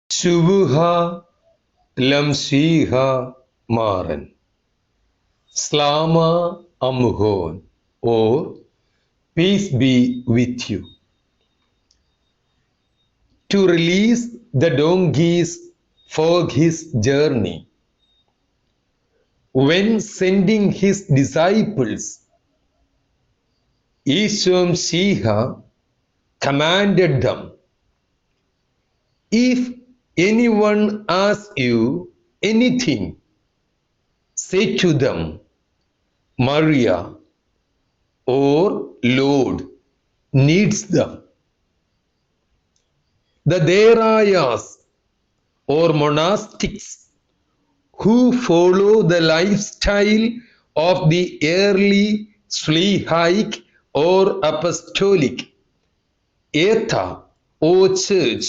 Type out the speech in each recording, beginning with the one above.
Shubuha Lamshiha Maran Slama Amuhon, or peace be with you. To release the donkeys for his journey, when sending his disciples, Yeshua Shiha commanded them, if anyone asks you anything, say to them, Maria or Lord needs them. The Derayas or monastics who follow the lifestyle of the early Shlihaic or apostolic Etha or church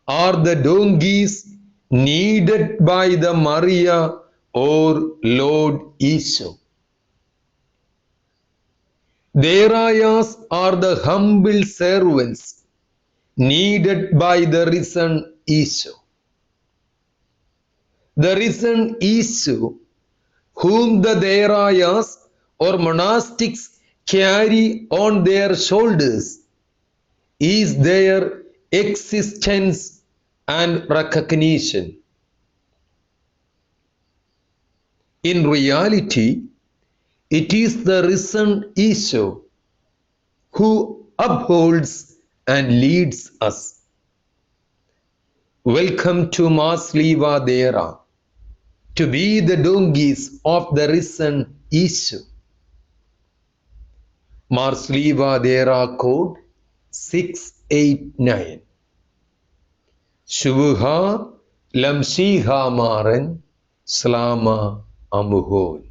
are the donkeys needed by the Maria or Lord Isha. Derayas are the humble servants needed by the risen Isha. The risen Isha, whom the Derayas or monastics carry on their shoulders, is their existence and recognition. In reality, it is the risen Isha who upholds and leads us. Welcome to Mars Liva Dera, to be the donkeys of the risen Isha. Mars Liva Dera code 689. Shubuha Lamshiha Maran Slama Amuhon.